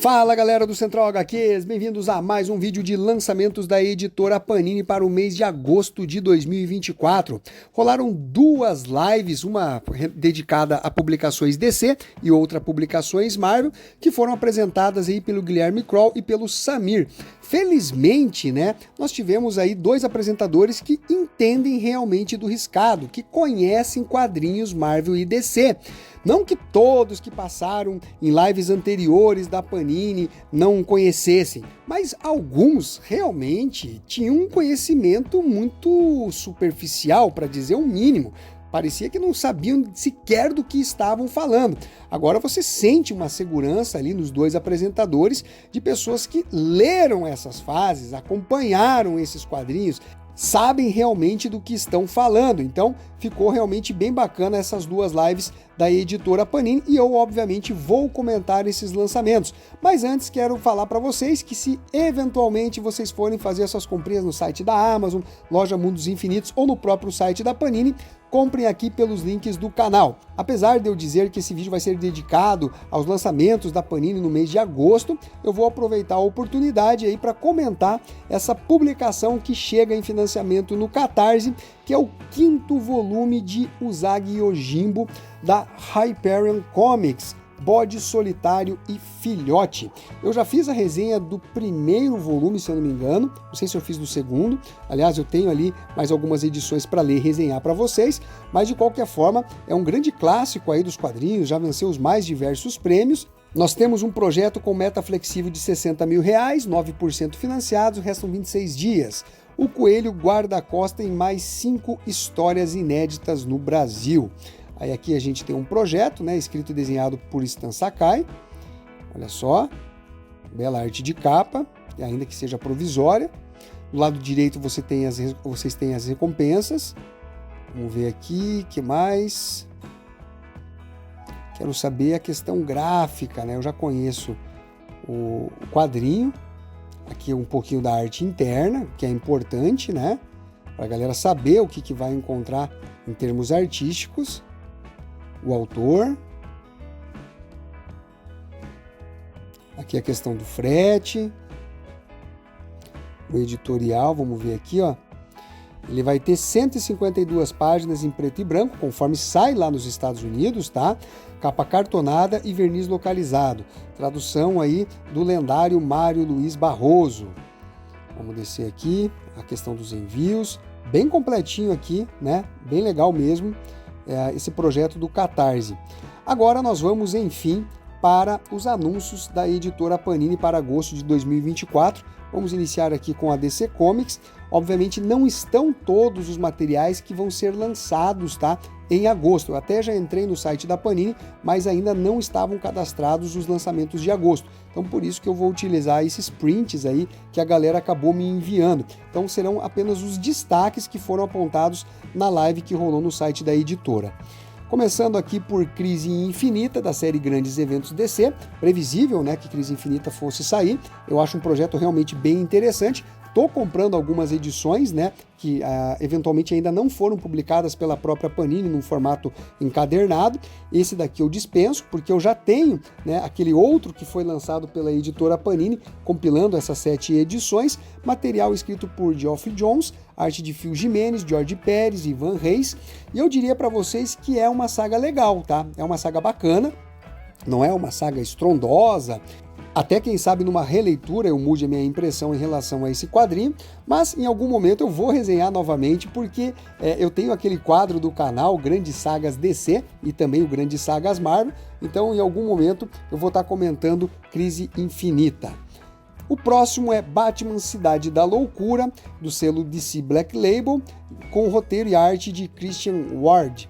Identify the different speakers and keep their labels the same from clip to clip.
Speaker 1: Fala galera do Central HQs, bem-vindos a mais um vídeo de lançamentos da editora Panini para o mês de agosto de 2024. Rolaram duas lives, uma dedicada a publicações DC e outra a publicações Marvel, que foram apresentadas aí pelo Guilherme Kroll e pelo Samir. Felizmente, né, nós tivemos aí dois apresentadores que entendem realmente do riscado, que conhecem quadrinhos Marvel e DC. Não que todos que passaram em lives anteriores da Panini não conhecessem, mas alguns realmente tinham um conhecimento muito superficial, para dizer o mínimo. Parecia que não sabiam sequer do que estavam falando. Agora você sente uma segurança ali nos dois apresentadores de pessoas que leram essas fases, acompanharam esses quadrinhos, sabem realmente do que estão falando. Então ficou realmente bem bacana essas duas lives da editora Panini e eu obviamente vou comentar esses lançamentos. Mas antes quero falar para vocês que se eventualmente vocês forem fazer essas comprinhas no site da Amazon, Loja Mundos Infinitos ou no próprio site da Panini, comprem aqui pelos links do canal. Apesar de eu dizer que esse vídeo vai ser dedicado aos lançamentos da Panini no mês de agosto, eu vou aproveitar a oportunidade aí para comentar essa publicação que chega em financiamento no Catarse, que é o 5º volume de Usagi Yojimbo da Hyperion Comics, Bode Solitário e Filhote. Eu já fiz a resenha do primeiro volume, se eu não me engano, não sei se eu fiz do segundo, aliás eu tenho ali mais algumas edições para ler e resenhar para vocês, mas de qualquer forma é um grande clássico aí dos quadrinhos, já venceu os mais diversos prêmios. Nós temos um projeto com meta flexível de R$60 mil, 9% financiados, restam 26 dias. O Coelho guarda a costa em mais 5 histórias inéditas no Brasil. Aí aqui a gente tem um projeto, né, escrito e desenhado por Stan Sakai. Olha só, bela arte de capa, ainda que seja provisória. Do lado direito vocês têm as recompensas. Vamos ver aqui, que mais? Quero saber a questão gráfica, né? Eu já conheço o quadrinho. Aqui um pouquinho da arte interna, que é importante, né? Para a galera saber o que vai encontrar em termos artísticos. O autor. Aqui a questão do frete. O editorial, vamos ver aqui, ó. Ele vai ter 152 páginas em preto e branco, conforme sai lá nos Estados Unidos, tá? Capa cartonada e verniz localizado. Tradução aí do lendário Mário Luiz Barroso. Vamos descer aqui, a questão dos envios. Bem completinho aqui, né? Bem legal mesmo, esse projeto do Catarse. Agora nós vamos, enfim, para os anúncios da editora Panini para agosto de 2024. Vamos iniciar aqui com a DC Comics. Obviamente não estão todos os materiais que vão ser lançados, tá, em agosto. Eu até já entrei no site da Panini, mas ainda não estavam cadastrados os lançamentos de agosto. Então por isso que eu vou utilizar esses prints aí que a galera acabou me enviando. Então serão apenas os destaques que foram apontados na live que rolou no site da editora. Começando aqui por Crise Infinita, da série Grandes Eventos DC, previsível, né, que Crise Infinita fosse sair. Eu acho um projeto realmente bem interessante. Estou comprando algumas edições, né, que eventualmente ainda não foram publicadas pela própria Panini num formato encadernado. Esse daqui eu dispenso, porque eu já tenho, né, aquele outro que foi lançado pela editora Panini, compilando essas 7 edições, material escrito por Geoff Johns, arte de Phil Jimenez, George Pérez e Ivan Reis, e eu diria para vocês que é uma saga legal, tá? É uma saga bacana, não é uma saga estrondosa. Até quem sabe numa releitura eu mude a minha impressão em relação a esse quadrinho, mas em algum momento eu vou resenhar novamente, porque eu tenho aquele quadro do canal Grandes Sagas DC e também o Grandes Sagas Marvel, então em algum momento eu vou estar comentando Crise Infinita. O próximo é Batman Cidade da Loucura, do selo DC Black Label, com roteiro e arte de Christian Ward.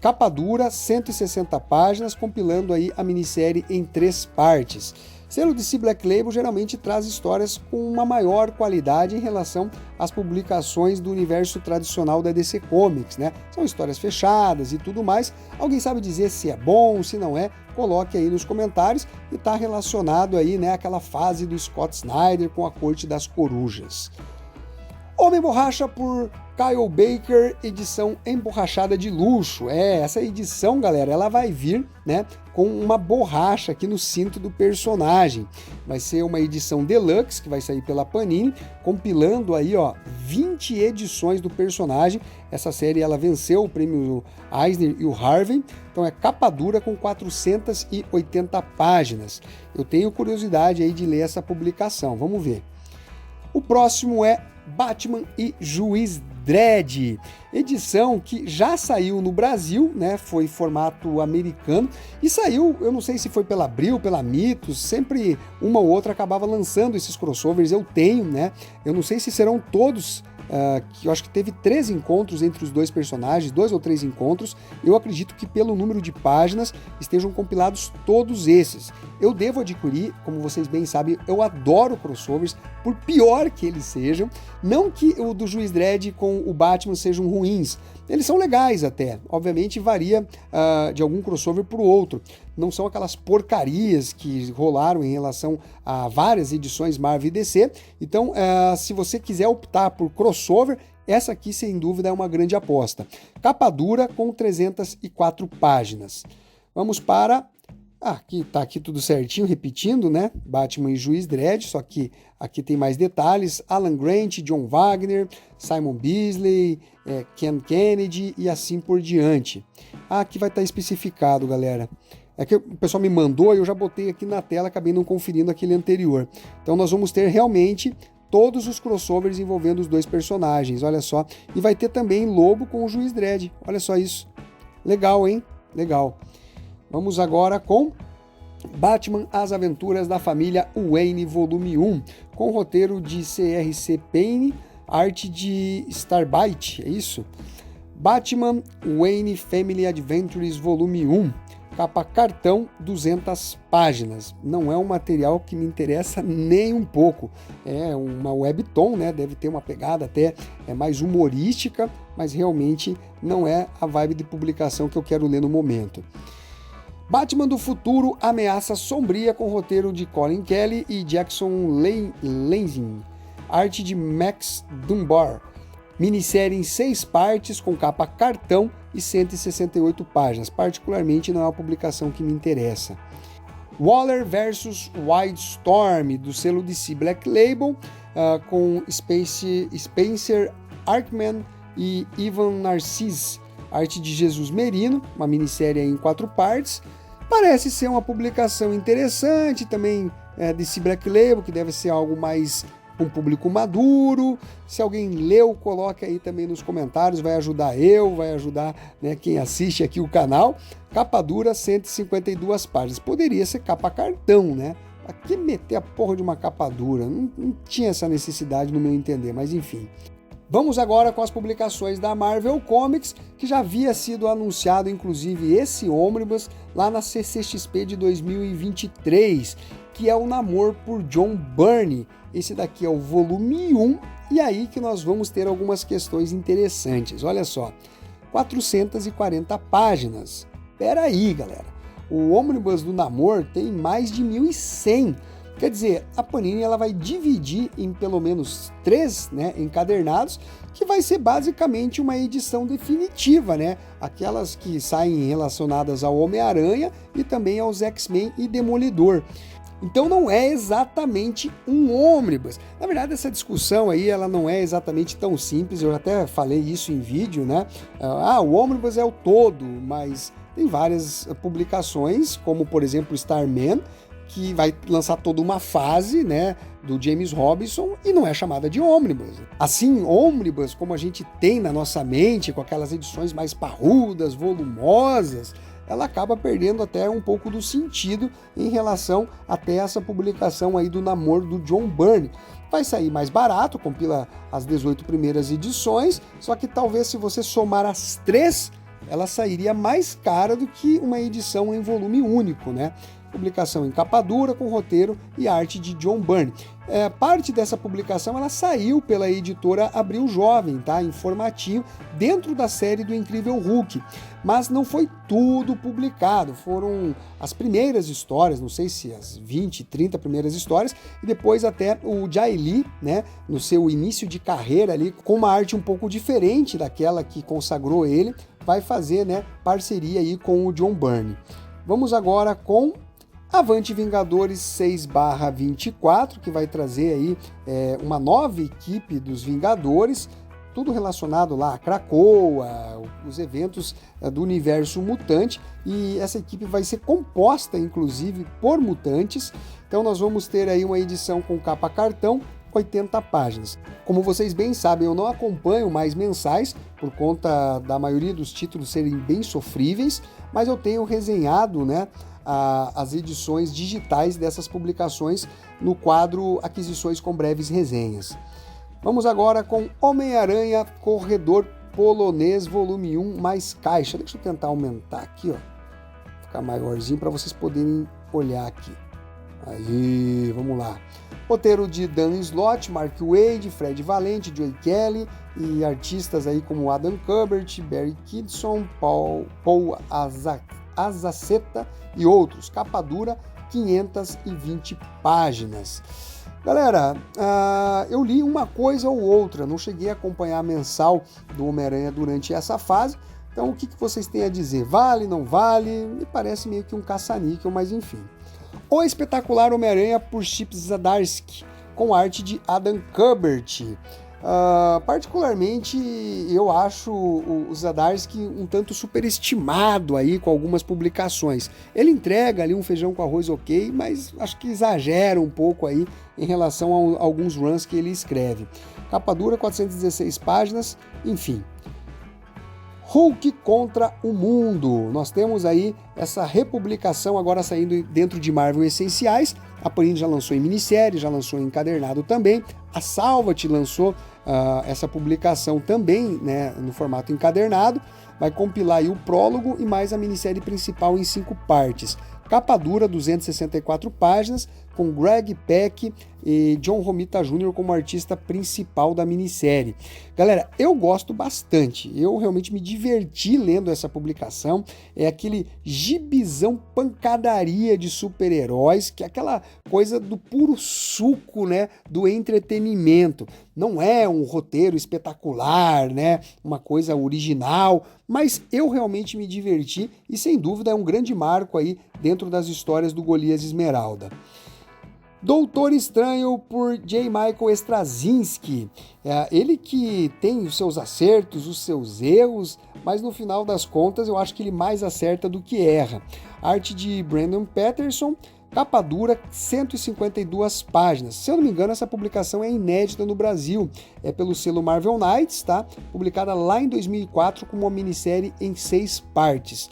Speaker 1: Capa dura, 160 páginas, compilando aí a minissérie em 3 partes. Selo DC Black Label geralmente traz histórias com uma maior qualidade em relação às publicações do universo tradicional da DC Comics, né? São histórias fechadas e tudo mais. Alguém sabe dizer se é bom, se não é? Coloque aí nos comentários, e está relacionado aí, né, àquela fase do Scott Snyder com a Corte das Corujas. Homem Borracha por Kyle Baker, edição emborrachada de luxo. Essa edição, galera, ela vai vir, né, com uma borracha aqui no cinto do personagem. Vai ser uma edição deluxe que vai sair pela Panini, compilando aí, ó, 20 edições do personagem. Essa série ela venceu o prêmio Eisner e o Harvey, então é capa dura com 480 páginas. Eu tenho curiosidade aí de ler essa publicação, vamos ver. O próximo é Batman e Juiz Dredd, edição que já saiu no Brasil, né? Foi formato americano e saiu, eu não sei se foi pela Abril, pela Mitos, sempre uma ou outra acabava lançando esses crossovers, eu tenho, né? Eu não sei se serão todos, que eu acho que teve 3 encontros entre os dois personagens, 2 ou 3 encontros, eu acredito que pelo número de páginas estejam compilados todos esses. Eu devo adquirir, como vocês bem sabem, eu adoro crossovers, por pior que eles sejam, não que o do Juiz Dredd com o Batman sejam ruins, eles são legais até, obviamente varia de algum crossover para o outro, não são aquelas porcarias que rolaram em relação a várias edições Marvel e DC, então se você quiser optar por crossover, essa aqui sem dúvida é uma grande aposta. Capa dura com 304 páginas. Vamos para... aqui tá aqui tudo certinho, repetindo, né? Batman e Juiz Dredd, só que aqui tem mais detalhes. Alan Grant, John Wagner, Simon Bisley, Ken Kennedy e assim por diante. Aqui vai estar especificado, galera. É que o pessoal me mandou e eu já botei aqui na tela, acabei não conferindo aquele anterior. Então nós vamos ter realmente todos os crossovers envolvendo os dois personagens, olha só. E vai ter também Lobo com o Juiz Dredd, olha só isso. Legal, hein? Legal. Vamos agora com Batman, As Aventuras da Família Wayne, volume 1, com roteiro de C.R.C. Payne, arte de Starbite, é isso? Batman, Wayne Family Adventures, volume 1, capa cartão, 200 páginas. Não é um material que me interessa nem um pouco. É uma webtoon, né? Deve ter uma pegada até mais humorística, mas realmente não é a vibe de publicação que eu quero ler no momento. Batman do Futuro, Ameaça Sombria, com roteiro de Colin Kelly e Jackson Lansing, arte de Max Dunbar, minissérie em 6 partes, com capa cartão e 168 páginas, particularmente não é uma publicação que me interessa. Waller vs Wildstorm, do selo DC Black Label, com Spencer Arkman e Ivan Narcisse, arte de Jesus Merino, uma minissérie em 4 partes. Parece ser uma publicação interessante, também DC Black Label, que deve ser algo mais um público maduro. Se alguém leu, coloque aí também nos comentários, vai ajudar eu, vai ajudar, né, quem assiste aqui o canal. Capa dura, 152 páginas. Poderia ser capa cartão, né? Pra que meter a porra de uma capa dura? Não tinha essa necessidade no meu entender, mas enfim. Vamos agora com as publicações da Marvel Comics, que já havia sido anunciado, inclusive, esse ônibus lá na CCXP de 2023, que é o Namor por John Byrne. Esse daqui é o volume 1, e aí que nós vamos ter algumas questões interessantes. Olha só, 440 páginas. Pera aí, galera. O ônibus do Namor tem mais de 1.100. Quer dizer, a Panini ela vai dividir em pelo menos 3, né, encadernados, que vai ser basicamente uma edição definitiva, né? Aquelas que saem relacionadas ao Homem-Aranha e também aos X-Men e Demolidor. Então não é exatamente um ônibus. Na verdade, essa discussão aí ela não é exatamente tão simples, eu até falei isso em vídeo, né? O ônibus é o todo, mas tem várias publicações, como por exemplo Starman, que vai lançar toda uma fase, né, do James Robinson e não é chamada de ônibus. Assim, ônibus, como a gente tem na nossa mente, com aquelas edições mais parrudas, volumosas, ela acaba perdendo até um pouco do sentido em relação até essa publicação aí do Namor do John Byrne. Vai sair mais barato, compila as 18 primeiras edições, só que talvez se você somar as 3, ela sairia mais cara do que uma edição em volume único, né? publicação em capa dura, com roteiro e arte de John Byrne. Parte dessa publicação ela saiu pela editora Abril Jovem, tá? Em formatinho, dentro da série do Incrível Hulk, mas não foi tudo publicado, foram as primeiras histórias, não sei se as 20, 30 primeiras histórias, e depois até o Jay Lee, né, no seu início de carreira ali, com uma arte um pouco diferente daquela que consagrou ele, vai fazer, né, parceria aí com o John Byrne. Vamos agora com Avante Vingadores 6/24, que vai trazer aí uma nova equipe dos Vingadores, tudo relacionado lá a Krakoa, os eventos do universo mutante, e essa equipe vai ser composta, inclusive, por mutantes. Então nós vamos ter aí uma edição com capa cartão, 80 páginas. Como vocês bem sabem, eu não acompanho mais mensais, por conta da maioria dos títulos serem bem sofríveis, mas eu tenho resenhado, né, as edições digitais dessas publicações no quadro Aquisições com Breves Resenhas. Vamos agora com Homem-Aranha Corredor Polonês, volume 1, mais caixa. Deixa eu tentar aumentar aqui, ó, ficar maiorzinho para vocês poderem olhar aqui. Aí, vamos lá. Roteiro de Dan Slott, Mark Waid, Fred Valente, Joey Kelly e artistas aí como Adam Kubert, Barry Kidson, Paul Azaceta e outros. Capa dura, 520 páginas. Galera, eu li uma coisa ou outra, não cheguei a acompanhar a mensal do Homem-Aranha durante essa fase, então o que vocês têm a dizer? Vale, não vale? Me parece meio que um caça-níquel, mas enfim. O Espetacular Homem-Aranha por Chip Zdarsky, com arte de Adam Kubert. Particularmente, eu acho o Zdarsky um tanto superestimado aí com algumas publicações. Ele entrega ali um feijão com arroz ok, mas acho que exagera um pouco aí em relação a alguns runs que ele escreve. Capa dura, 416 páginas, enfim. Hulk contra o Mundo. Nós temos aí essa republicação agora saindo dentro de Marvel Essenciais. A Panini já lançou em minissérie, já lançou em encadernado também. A Salvat lançou essa publicação também, né, no formato encadernado. Vai compilar aí o prólogo e mais a minissérie principal em 5 partes. Capa dura, 264 páginas, com Greg Pak e John Romita Jr. como artista principal da minissérie. Galera, eu gosto bastante, eu realmente me diverti lendo essa publicação. É aquele gibizão pancadaria de super-heróis, que é aquela coisa do puro suco, né, do entretenimento. Não é um roteiro espetacular, né, uma coisa original, mas eu realmente me diverti e sem dúvida é um grande marco aí dentro das histórias do Golias Esmeralda. Doutor Estranho por J. Michael Straczynski. Ele que tem os seus acertos, os seus erros, mas no final das contas eu acho que ele mais acerta do que erra. Arte de Brandon Patterson, capa dura, 152 páginas. Se eu não me engano, essa publicação é inédita no Brasil. É pelo selo Marvel Knights, tá? Publicada lá em 2004 como uma minissérie em 6 partes.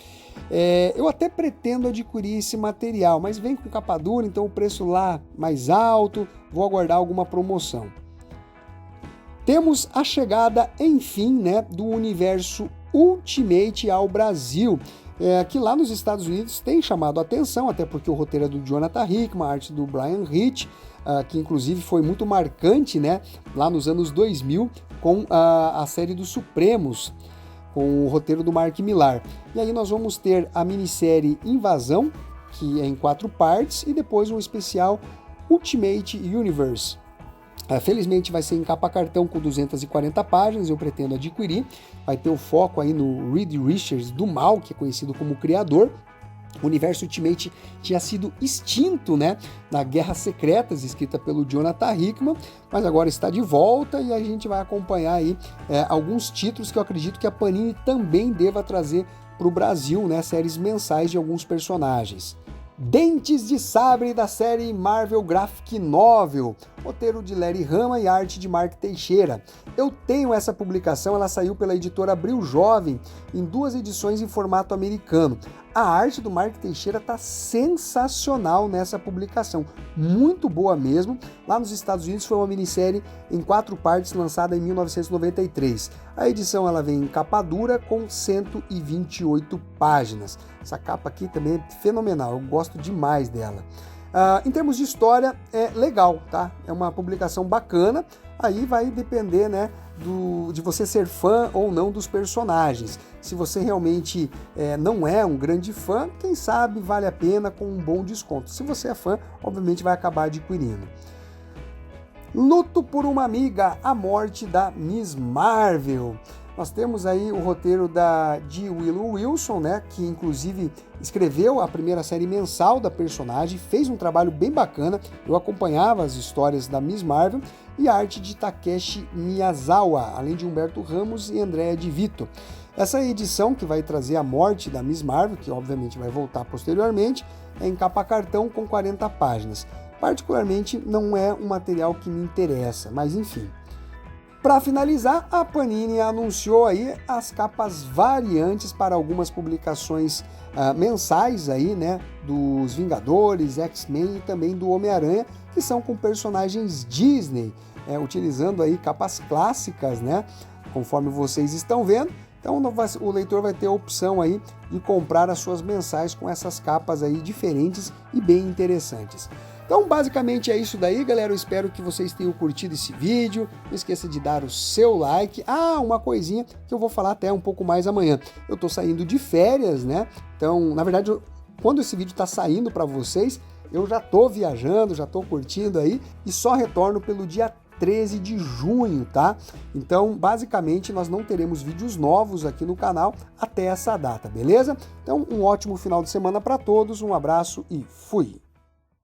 Speaker 1: Eu até pretendo adquirir esse material, mas vem com capa dura, então o preço lá mais alto, vou aguardar alguma promoção. Temos a chegada, enfim, né, do universo Ultimate ao Brasil, que lá nos Estados Unidos tem chamado a atenção, até porque o roteiro é do Jonathan Hickman, a arte do Brian Hitch, que inclusive foi muito marcante, né, lá nos anos 2000 com a série dos Supremos, com o roteiro do Mark Millar. E aí nós vamos ter a minissérie Invasão, que é em 4 partes, e depois um especial Ultimate Universe. Felizmente vai ser em capa cartão com 240 páginas, eu pretendo adquirir. Vai ter o foco aí no Reed Richards do Mal, que é conhecido como criador. O universo Ultimate tinha sido extinto, né, na Guerras Secretas, escrita pelo Jonathan Hickman, mas agora está de volta e a gente vai acompanhar aí alguns títulos que eu acredito que a Panini também deva trazer para o Brasil, né, séries mensais de alguns personagens. Dentes de Sabre da série Marvel Graphic Novel, roteiro de Larry Hama e arte de Mark Teixeira. Eu tenho essa publicação, ela saiu pela editora Abril Jovem em 2 edições em formato americano. A arte do Mark Teixeira tá sensacional nessa publicação, muito boa mesmo. Lá nos Estados Unidos foi uma minissérie em 4 partes lançada em 1993. A edição ela vem em capa dura com 128 páginas. Essa capa aqui também é fenomenal, eu gosto demais dela. Em termos de história, é legal, tá? É uma publicação bacana, aí vai depender, né, de você ser fã ou não dos personagens. Se você realmente não é um grande fã, quem sabe vale a pena com um bom desconto. Se você é fã, obviamente vai acabar adquirindo. Luto por uma amiga, a morte da Miss Marvel. Nós temos aí o roteiro de Willow Wilson, né, que inclusive escreveu a primeira série mensal da personagem, fez um trabalho bem bacana, eu acompanhava as histórias da Miss Marvel, e a arte de Takeshi Miyazawa, além de Humberto Ramos e Andrea Di Vito. Essa edição que vai trazer a morte da Miss Marvel, que obviamente vai voltar posteriormente, é em capa cartão com 40 páginas. Particularmente não é um material que me interessa, mas enfim. Para finalizar, a Panini anunciou aí as capas variantes para algumas publicações mensais aí, né, dos Vingadores, X-Men e também do Homem-Aranha, que são com personagens Disney, utilizando aí capas clássicas, né, conforme vocês estão vendo. Então o leitor vai ter a opção aí de comprar as suas mensais com essas capas aí diferentes e bem interessantes. Então basicamente é isso daí, galera, eu espero que vocês tenham curtido esse vídeo, não esqueça de dar o seu like. Uma coisinha que eu vou falar até um pouco mais amanhã, eu tô saindo de férias, né, então na verdade quando esse vídeo tá saindo para vocês, eu já tô viajando, já tô curtindo aí e só retorno pelo dia 13 de junho, tá? Então, basicamente, nós não teremos vídeos novos aqui no canal até essa data, beleza? Então, um ótimo final de semana para todos, um abraço e fui!